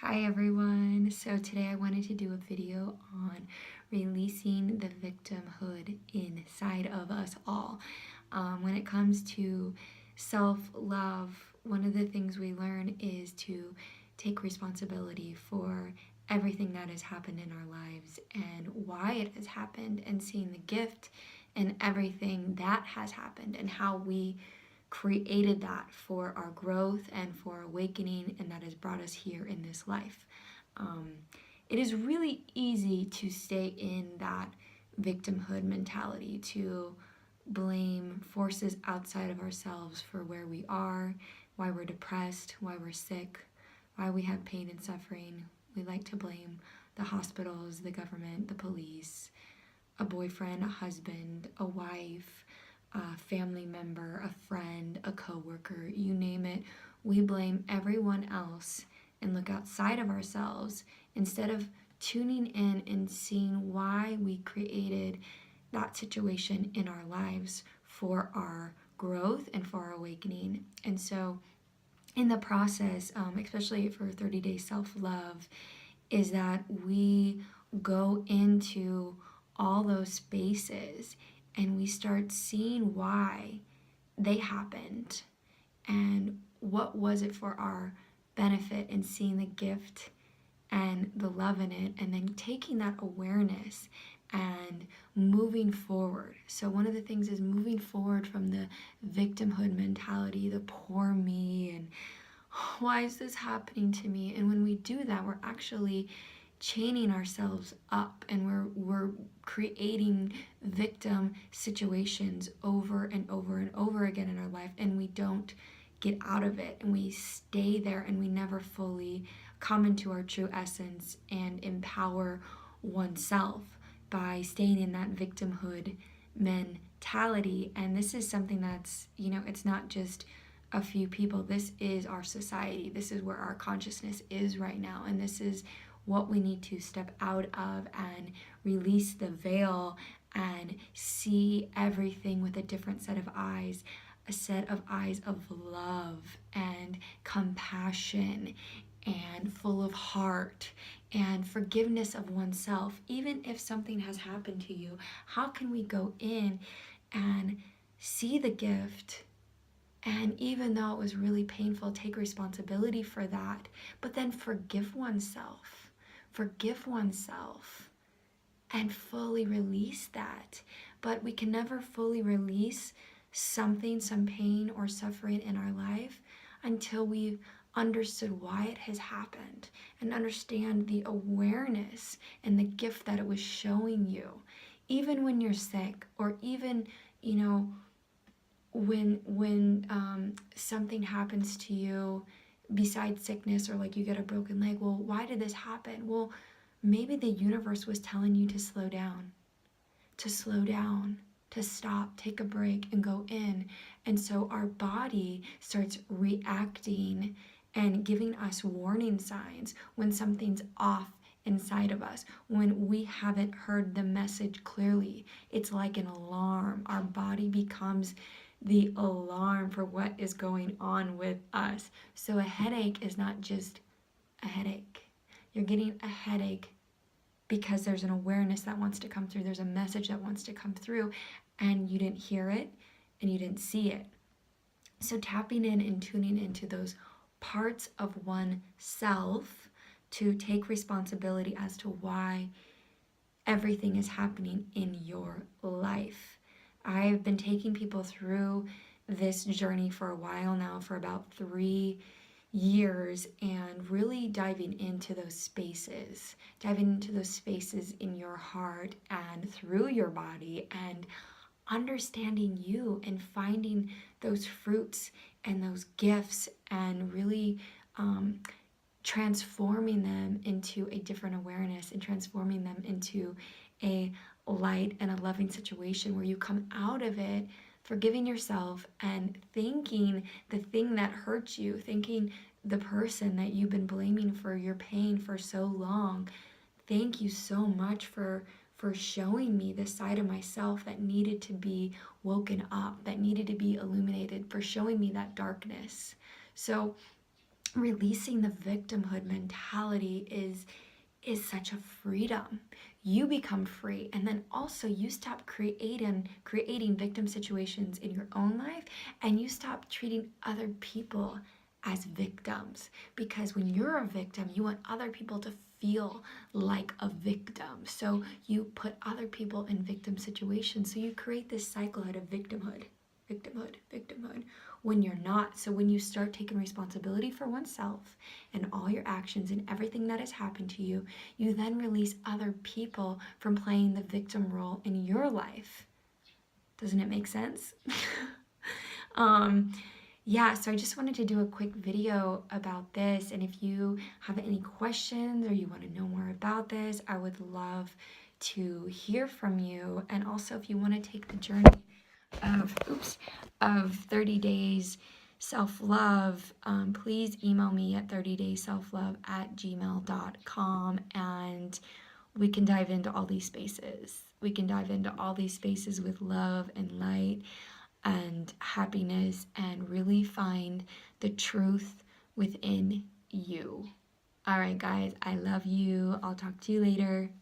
Hi everyone. So today I wanted to do a video on releasing the victimhood inside of us all. When it comes to self-love, one of the things we learn is to take responsibility for everything that has happened in our lives and why it has happened, and seeing the gift in everything that has happened and how we created that for our growth and for awakening, and that has brought us here in this life. Um, it is really easy to stay in that victimhood mentality, to blame forces outside of ourselves for where we are, why we're depressed, why we're sick, why we have pain and suffering. We like to blame the hospitals, the government, the police, a boyfriend, a husband, a wife, a family member, a friend, a coworker, you name it. We blame everyone else and look outside of ourselves instead of tuning in and seeing why we created that situation in our lives for our growth and for our awakening. And so in the process, especially for 30 Day Self-Love, is that we go into all those spaces and we start seeing why they happened and what was it for our benefit, and seeing the gift and the love in it, and then taking that awareness and moving forward. So one of the things is moving forward from the victimhood mentality, the poor me, and why is this happening to me? And when we do that, we're actually chaining ourselves up, and we're creating victim situations over and over and over again in our life, and we don't get out of it, and we stay there, and we never fully come into our true essence and empower oneself by staying in that victimhood mentality. And this is something that's, it's not just a few people. This is our society. This is where our consciousness is right now, and this is what we need to step out of and release the veil and see everything with a different set of eyes, a set of eyes of love and compassion and full of heart and forgiveness of oneself. Even if something has happened to you, how can we go in and see the gift, and even though it was really painful, take responsibility for that, but then forgive oneself, and fully release that. But we can never fully release something, some pain or suffering in our life, until we've understood why it has happened and understand the awareness and the gift that it was showing you. Even when you're sick, or even, when something happens to you besides sickness, or like you get a broken leg, well, why did this happen? Well, maybe the universe was telling you to slow down, to stop, take a break, and go in. And so our body starts reacting and giving us warning signs when something's off inside of us, when we haven't heard the message clearly. It's like an alarm. Our body becomes the alarm for what is going on with us. So a headache is not just a headache. You're getting a headache because there's an awareness that wants to come through. There's a message that wants to come through, and you didn't hear it and you didn't see it. So tapping in and tuning into those parts of oneself to take responsibility as to why everything is happening in your life. I've been taking people through this journey for a while now, for about 3 years, and really diving into those spaces in your heart and through your body, and understanding you and finding those fruits and those gifts, and really transforming them into a different awareness, and transforming them into a light and a loving situation where you come out of it forgiving yourself and thanking the thing that hurt you, thanking the person that you've been blaming for your pain for so long. Thank you so much for showing me the side of myself that needed to be woken up, that needed to be illuminated, for showing me that darkness. So releasing the victimhood mentality is such a freedom. You become free, and then also you stop creating victim situations in your own life, and you stop treating other people as victims, because when you're a victim you want other people to feel like a victim, so you put other people in victim situations, so you create this cycle of victimhood when you're not. So when you start taking responsibility for oneself and all your actions and everything that has happened to you, you then release other people from playing the victim role in your life. Doesn't it make sense? um, yeah, so I just wanted to do a quick video about this, and if you have any questions or you want to know more about this, I would love to hear from you. And also, if you want to take the journey of 30 days self-love, please email me at 30daysselflove@gmail.com, and we can dive into all these spaces. We can dive into all these spaces with love and light and happiness, and really find the truth within you. All right, guys, I love you. I'll talk to you later.